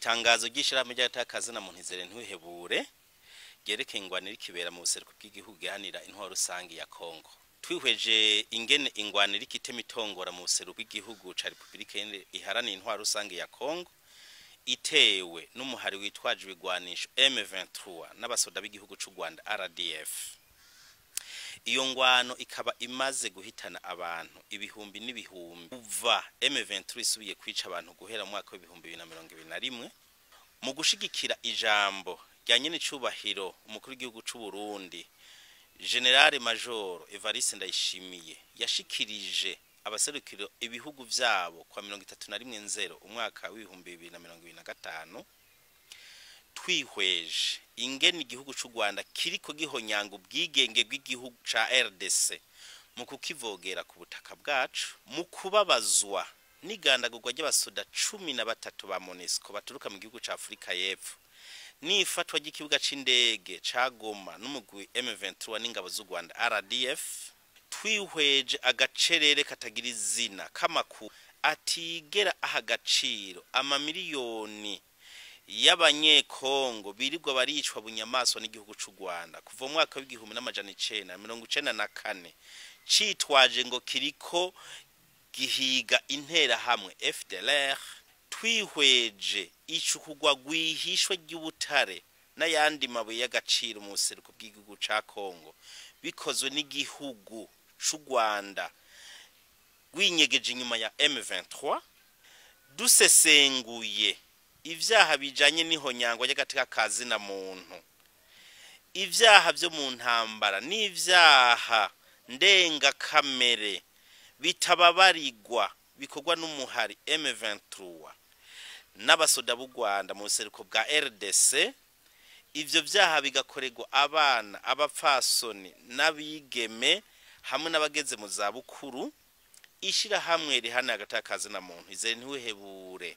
itangazo ry'ishirahamwe ry'agatakazi na muntu izere ntwihebure ryerekeye ingwanira ikibera mu buseruko bw'igihugu gihanira intwaro rusangi ya Kongo. Twihweje ingene ingwanira ikitema itongora mu buseruko bw'igihugu ca Republika iharanira intwaro rusangi ya Kongo itewe n'umuhari witwaje ibigwanisho M23 n'abasoda b'igihugu c'u Rwanda RDF. Iyo ngwano ikaba imaze guhitana abantu ibihumbi n'ibihumbi uva M23 isubiye kwica abantu guhera mu mwaka w'ibihumbi 2021 mu gushigikira ijambo ryanye n'icubahiro umukuru w'igihugu c'u Burundi General Major Evariste Ndayishimiye yashikirije abaserukiro ibihugu vyabo kwa 31 umwaka w'ibihumbi 2025 twihweje ingene igihugu c'u Rwanda kiriko gihonyanga ubwigenge bw'igihugu ca RDC mu kukivogera ku butaka bwacu mu kubabazwa n'igandagurwa ry'abasoda 13 ba MONUSCO baturuka mu gihugu ca Afrika y'Epfo n'ifatwa ry'ikibuga c'indege ca Goma n'umugwi M23 n'ingabo z'u Rwanda RDF. Twihweje agacerere katagira izina k'amakuru atigera aha agaciro amamiliyoni y'abanyekongo birirwa baricwa bunyamaswa n'igihugu c'u Rwanda kuva mu mwaka w'igihumbi n'amajana 1994 citwaje ngo kiriko gihiga intera hamwe FDLR. Twihweje icukugwa gwihishwe ry'ubutare n'ayandi mabuye y'agaciro mu buseruko bw'igihugu ca Kongo bikozwe n'igihugu c'u Rwanda gwinyegeje inyuma ya M23. Dusesenguye ivyaha bijanye n'ihonyangwa ry'agatakazi na muntu, ivyaha byo mu ntambara n'ivyaha ndenga kamere bitababarirwa bikorwa n'umuhari M23 n'abasoda b'u Rwanda mu buseruko bwa RDC. Ivyo vyaha bigakorerwa abana, abapfasoni n'abigeme hamwe n'abageze mu za bukuru. Ishira hamwe rihana agatakazi na muntu izere ntwihebure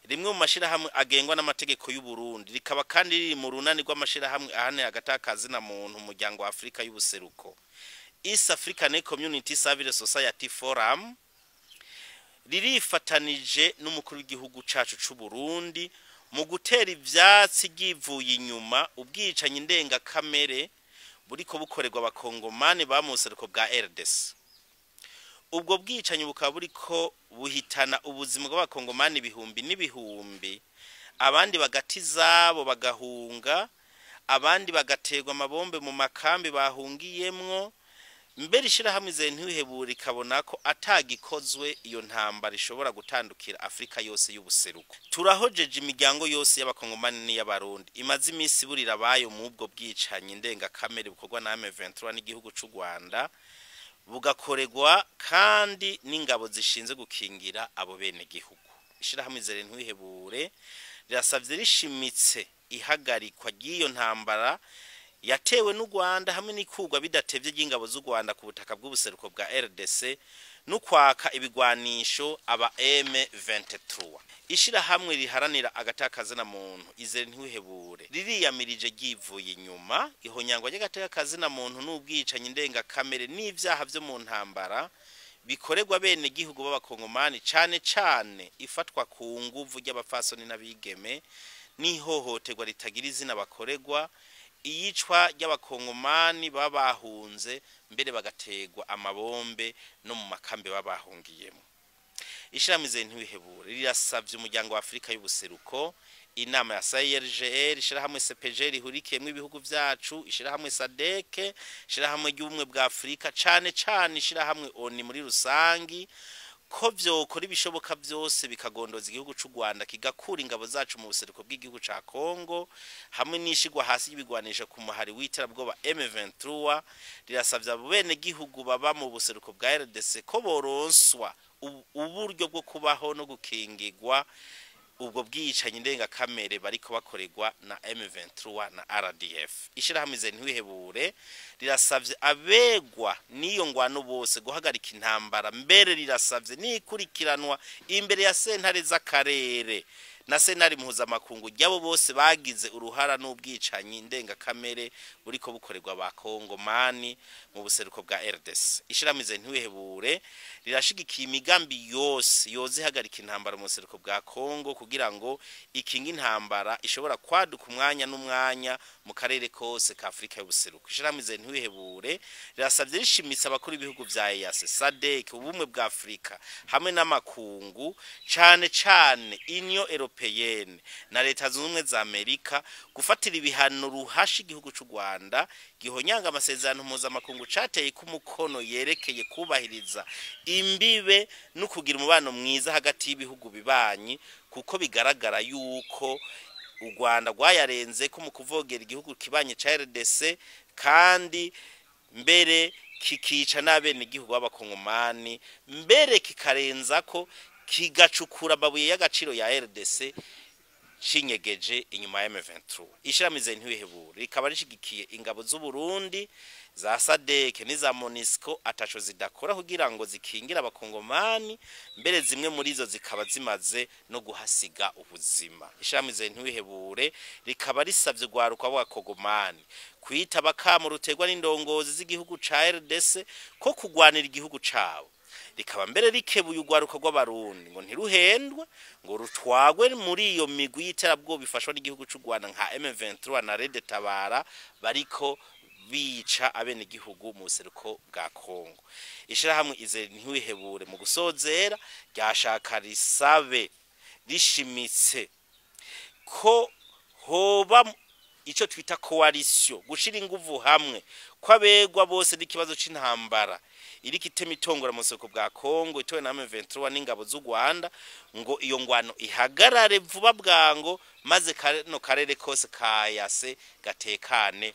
rimwe mu mashira hamwe agengwa n'amategeko y'u Burundi rikaba kandi riri mu runani rw'amashira hamwe ahane agatakazi na muntu umuryango wa Afrika y'ubuseruko East African Community Civil Society Forum. Ririfatanije n'umukuru w'igihugu cacu c'u Burundi mu gutera ivyatsi givuye inyuma ubwicanye ndenga kamere buriko bukorerwa abakongomani ba mu buseruko bwa RDC. Ubwo bwicanye bukaba buriko buhitana ubuzima bw'abakongomani ibihumbi n'ibihumbi, abandi bagatizabo bagahunga, abandi bagaterwa amabombe mu makambi bahungiyemwo. Mbere ishira hamwe izere ntwihebure ikabona ko atagikozwe iyo ntambara ishobora gutandukira Afrika yose y'ubuseruko. Turahojeje imiryango yose y'abakongomani n'iy'abarundi imaze imisi burira bayo mu ubwo bwicanye ndenga kamere bukorwa na M23 n'igihugu c'u Rwanda bugakoregwa kandi n'ingabo zishinze gukingira abo bene gihugu. Ishira hamwe izere ntwihebure rirasavye rishimitse ihagarikwa ry'iyo ntambara yatewe n'u Rwanda hamwe n'ikugwa bidatevye ry'ingabo z'u Rwanda ku butaka bw'ubuseruko bwa RDC n'ukwaka ibigwanisho aba M23. Ishira hamwe riharanira agatakazi na muntu izere ntwihebure ririyamirije givuye inyuma ihonyangwa ry'agatakazi na muntu n'ubwicanye ndenga kamere n'ivyaha byo mu ntambara bikorerwa bene gihugu b'abakongomani cane cane ifatwa ku nguvu ry'abapfasoni n'abigeme n'ihohoterwa ritagira izina bakorerwa, iyicwa ry'abakongomani babahunze mbere bagategwa amabombe no mu makambi babahungiyemo. Ishiramize ntwihebure rirasavye umuryango wa Afrika y'ubuseruko, inama ya CIRGL, ishira hamwe CPGL ihurikiyemwe ibihugu vyacu, ishira hamwe SADC, ishira hamwe y'ubumwe bwa Afrika cane cane ishira hamwe ONU muri rusangi ko vyokora ibishoboka vyose bikagondoza igihugu c'u Rwanda kigakura ingabo zacu mu buseruko bw'igihugu ca Kongo hamwe n'ishigwa hasi y'ibigwanisha ku muhari w'iterabwoba M23. Rirasavye abo bene gihugu baba mu buseruko bwa RDC ko boronswa uburyo bwo kubaho no gukingirwa ubwo bwicanye ndenga kamere bariko bakorerwa na M23 na RDF. Ishira hamwe izere ntwihebure rirasavye abegwa niyo ngwano bose guhagarika intambara mbere rirasavye n'ikurikiranwa imbere ya sentare z'akarere na senari mpuzamakungu ryabo bose bagize uruhara n'ubwicanyi ndengakamere buriko bukorerwa abakongomani mu buseruko bwa RDC. Ishirahamwe Ntihebure rirashigikiye imigambi yose yoze hagarika intambara mu buseruko bwa Kongo kugira ngo ikinga intambara ishobora kwaduka umwanya n'umwanya mu karere kose ka Afrika y'ubuseruko. Ishirahamwe Ntihebure rirasabye rishimitse abakuru ibihugu vya EAC, SADC, ubumwe bwa Afrika hamwe n'amakungu cane cane Union Européenne na leta zunze ubumwe za Amerika gufatira ibihano ruhashi igihugu c'u Rwanda gihonyanga amasezerano mpuzamakungu cateye ku mukono yerekeye kubahiriza imbibe no kugira umubano mwiza hagati y'ibihugu bibanyi, kuko bigaragara yuko u Rwanda rwayarenze ko mu kuvogera igihugu kibanye ca RDC kandi mbere kikica n'abene igihugu b'abakongomani, mbere kikarenza ko kigacukura amabuye y'agaciro ya RDC cinyegeje inyuma ya M23. Ishirahamwe Ntihebure rikaba rishigikiye ingabo z'u Burundi za SADC n'iza MONUSCO ataco zidakora kugira ngo zikingira abakongomani, mbere zimwe muri zo zikaba zimaze no guhasiga ubuzima. Ishirahamwe Ntihebure rikaba risavye gwaruka b'abakongomani kwita abakamu rutegwa n'indongozi z'igihugu ca RDC ko kugwanira igihugu cabo, rikaba mbere rikebuye ugwaruka rw'abarundi ngo ntiruhendwe ngo rutwagwe muri iyo migwi y'iterabwoba bifashwa n'igihugu c'u Rwanda nka M23 na Red Tabara bariko bica abene igihugu mu buseruko bwa Kongo. Ishirahamwe Ntihebure mu gusozera ryashaka risabe rishimitse ko hoba ico twita coalition, gushira inguvu hamwe kwabegwa bose n'ikibazo c'intambara iri kitema itongora mu buseruko bwa Kongo itowe na M23 n'ingabo z'u Rwanda, ngo iyo ngwano ihagarare vuba bwango maze no karere kose ka EAC gatekane.